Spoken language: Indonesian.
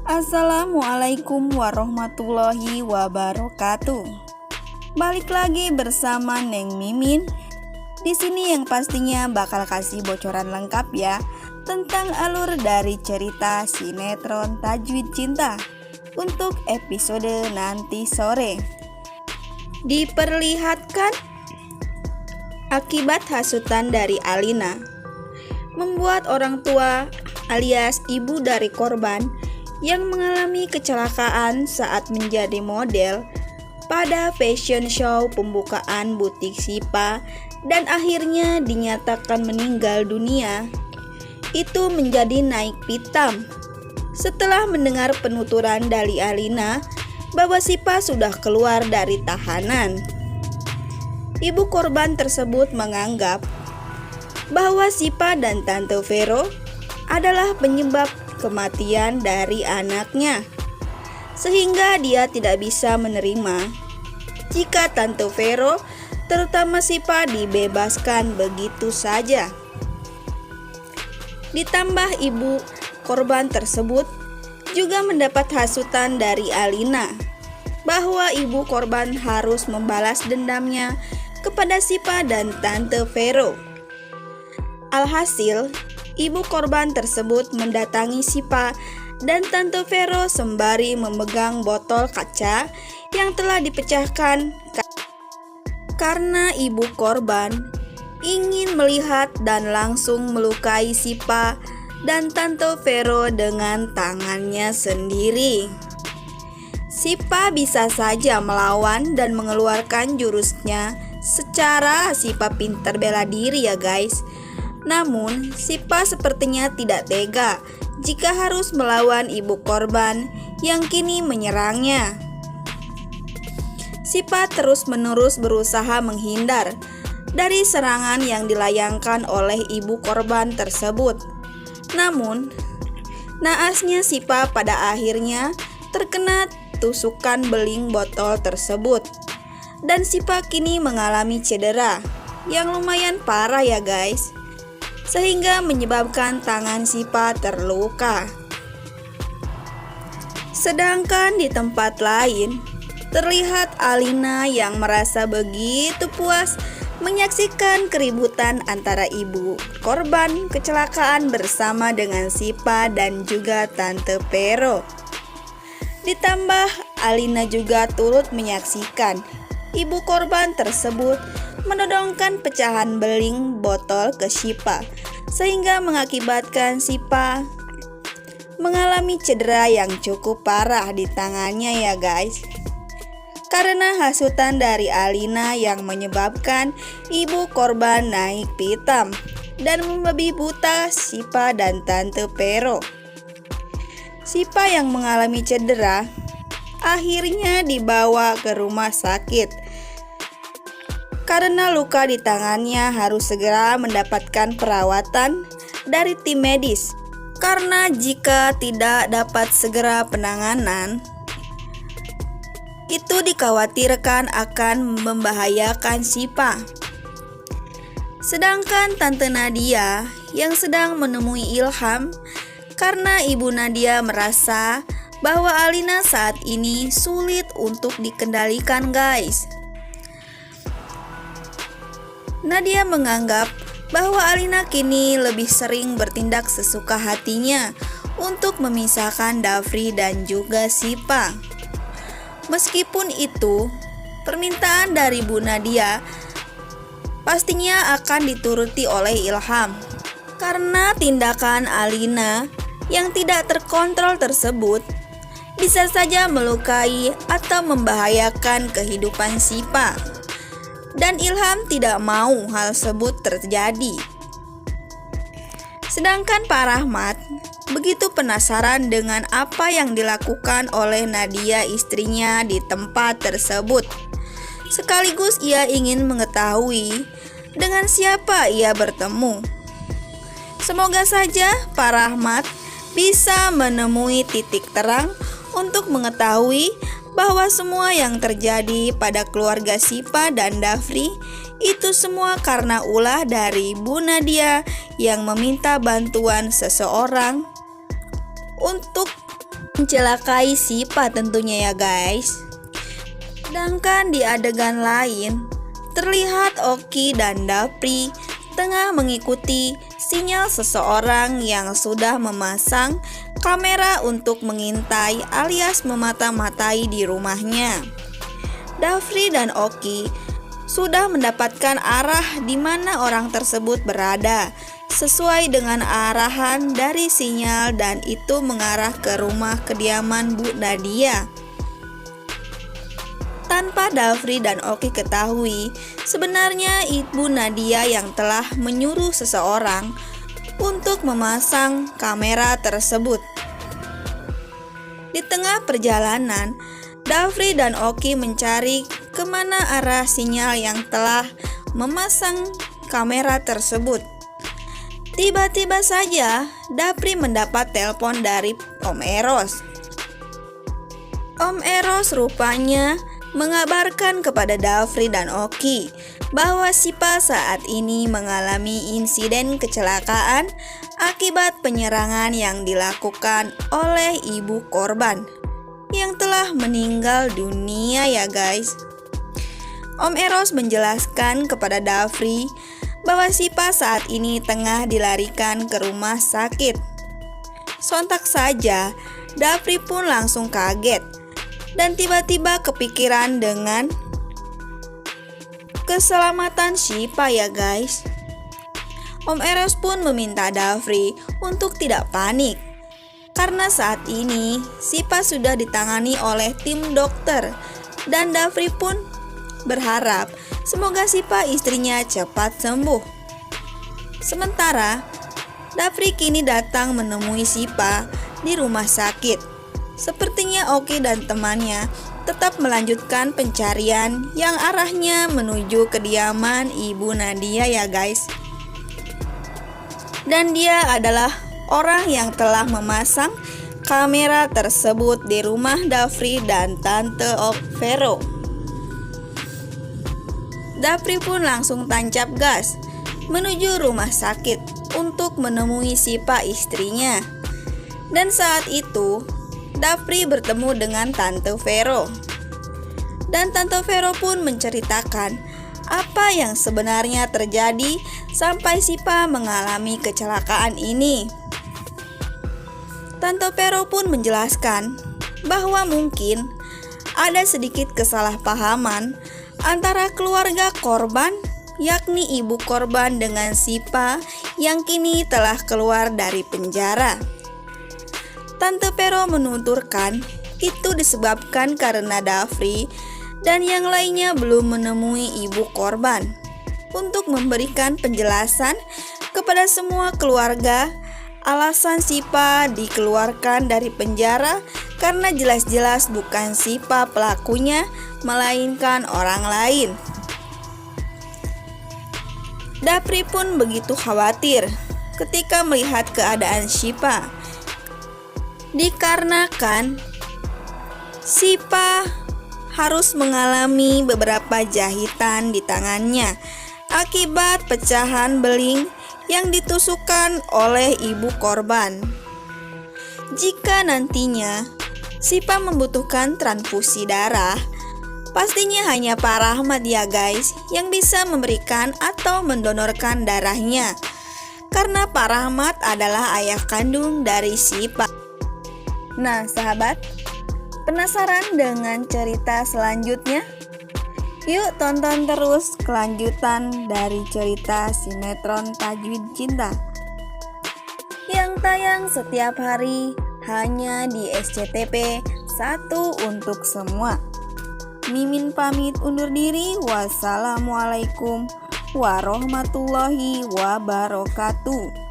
Assalamualaikum warahmatullahi wabarakatuh. Balik lagi bersama Neng Mimin. Di sini yang pastinya bakal kasih bocoran lengkap ya tentang alur dari cerita sinetron Tajwid Cinta untuk episode nanti sore. Diperlihatkan akibat hasutan dari Alina membuat orang tua alias ibu dari korban yang mengalami kecelakaan saat menjadi model pada fashion show pembukaan butik Sipa dan akhirnya dinyatakan meninggal dunia, itu menjadi naik pitam setelah mendengar penuturan dari Alina bahwa Sipa sudah keluar dari tahanan. Ibu korban tersebut menganggap bahwa Sipa dan Tante Vero adalah penyebab kematian dari anaknya, sehingga dia tidak bisa menerima jika Tante Vero, terutama Sipa, dibebaskan begitu saja. Ditambah ibu korban tersebut juga mendapat hasutan dari Alina bahwa ibu korban harus membalas dendamnya kepada Sipa dan Tante Vero. Alhasil, ibu korban tersebut mendatangi Sipa dan Tante Vero sembari memegang botol kaca yang telah dipecahkan karena ibu korban ingin melihat dan langsung melukai Sipa dan Tante Vero dengan tangannya sendiri. Sipa bisa saja melawan dan mengeluarkan jurusnya secara Sipa pintar bela diri ya guys. Namun, Sipa sepertinya tidak tega jika harus melawan ibu korban yang kini menyerangnya. Sipa terus-menerus berusaha menghindar dari serangan yang dilayangkan oleh ibu korban tersebut. Namun, naasnya Sipa pada akhirnya terkena tusukan beling botol tersebut. Dan Sipa kini mengalami cedera yang lumayan parah ya guys, sehingga menyebabkan tangan Sipa terluka. Sedangkan di tempat lain, terlihat Alina yang merasa begitu puas menyaksikan keributan antara ibu korban kecelakaan bersama dengan Sipa dan juga Tante Vero. Ditambah Alina juga turut menyaksikan ibu korban tersebut menodongkan pecahan beling botol ke Sipa, sehingga mengakibatkan Sipa mengalami cedera yang cukup parah di tangannya ya guys. Karena hasutan dari Alina yang menyebabkan ibu korban naik pitam dan membabi buta Sipa dan Tante Vero. Sipa yang mengalami cedera akhirnya dibawa ke rumah sakit karena luka di tangannya harus segera mendapatkan perawatan dari tim medis. Karena jika tidak dapat segera penanganan, itu dikhawatirkan akan membahayakan Sipa. Sedangkan Tante Nadia yang sedang menemui Ilham karena ibu Nadia merasa bahwa Alina saat ini sulit untuk dikendalikan guys. Nadia menganggap bahwa Alina kini lebih sering bertindak sesuka hatinya untuk memisahkan Dafri dan juga Sipa. Meskipun itu, permintaan dari Bu Nadia pastinya akan dituruti oleh Ilham. Karena tindakan Alina yang tidak terkontrol tersebut bisa saja melukai atau membahayakan kehidupan Sipa. Dan Ilham tidak mau hal tersebut terjadi. Sedangkan Pak Rahmat begitu penasaran dengan apa yang dilakukan oleh Nadia istrinya di tempat tersebut. Sekaligus ia ingin mengetahui dengan siapa ia bertemu. Semoga saja Pak Rahmat bisa menemui titik terang untuk mengetahui bahwa semua yang terjadi pada keluarga Sipa dan Dafri itu semua karena ulah dari Bu Nadia yang meminta bantuan seseorang untuk mencelakai Sipa tentunya ya guys. Sedangkan di adegan lain, terlihat Oki dan Dapri tengah mengikuti sinyal seseorang yang sudah memasang kamera untuk mengintai alias memata-matai di rumahnya. Dapri dan Oki sudah mendapatkan arah di mana orang tersebut berada sesuai dengan arahan dari sinyal, dan itu mengarah ke rumah kediaman Bu Nadia. Tanpa Dapri dan Oki ketahui, sebenarnya Ibu Nadia yang telah menyuruh seseorang untuk memasang kamera tersebut. Di tengah perjalanan, Dapri dan Oki mencari kemana arah sinyal yang telah memasang kamera tersebut. Tiba-tiba saja Dapri mendapat telepon dari Om Eros. Om Eros rupanya mengabarkan kepada Dapri dan Oki bahwa Sipa saat ini mengalami insiden kecelakaan akibat penyerangan yang dilakukan oleh ibu korban yang telah meninggal dunia ya guys. Om Eros menjelaskan kepada Dapri bahwa Sipa saat ini tengah dilarikan ke rumah sakit. Sontak saja Dapri pun langsung kaget dan tiba-tiba kepikiran dengan keselamatan Sipa ya guys. Om Eros pun meminta Dapri untuk tidak panik karena saat ini Sipa sudah ditangani oleh tim dokter, dan Dapri pun berharap semoga Sipa istrinya cepat sembuh. Sementara Dapri kini datang menemui Sipa di rumah sakit. Sepertinya Oki dan temannya tetap melanjutkan pencarian yang arahnya menuju kediaman Ibu Nadia ya guys. Dan dia adalah orang yang telah memasang kamera tersebut di rumah Dapri dan Tante Vero. Dapri pun langsung tancap gas menuju rumah sakit untuk menemui Sipa istrinya. Dan saat itu Dapri bertemu dengan Tante Vero, dan Tante Vero pun menceritakan apa yang sebenarnya terjadi sampai Sipa mengalami kecelakaan ini. Tante Vero pun menjelaskan bahwa mungkin ada sedikit kesalahpahaman antara keluarga korban, yakni ibu korban, dengan Sipa yang kini telah keluar dari penjara. Tante Vero menuturkan itu disebabkan karena Dapri dan yang lainnya belum menemui ibu korban untuk memberikan penjelasan kepada semua keluarga alasan Sipa dikeluarkan dari penjara karena jelas-jelas bukan Sipa pelakunya melainkan orang lain. Dapri pun begitu khawatir ketika melihat keadaan Sipa, dikarenakan Sipa harus mengalami beberapa jahitan di tangannya akibat pecahan beling yang ditusukkan oleh ibu korban. Jika nantinya Sipa membutuhkan transfusi darah, pastinya hanya Pak Rahmat ya guys yang bisa memberikan atau mendonorkan darahnya, karena Pak Rahmat adalah ayah kandung dari Sipa. Nah sahabat, penasaran dengan cerita selanjutnya? Yuk tonton terus kelanjutan dari cerita sinetron Tajwid Cinta yang tayang setiap hari hanya di SCTV 1 untuk semua. Mimin pamit undur diri. Wassalamualaikum warahmatullahi wabarakatuh.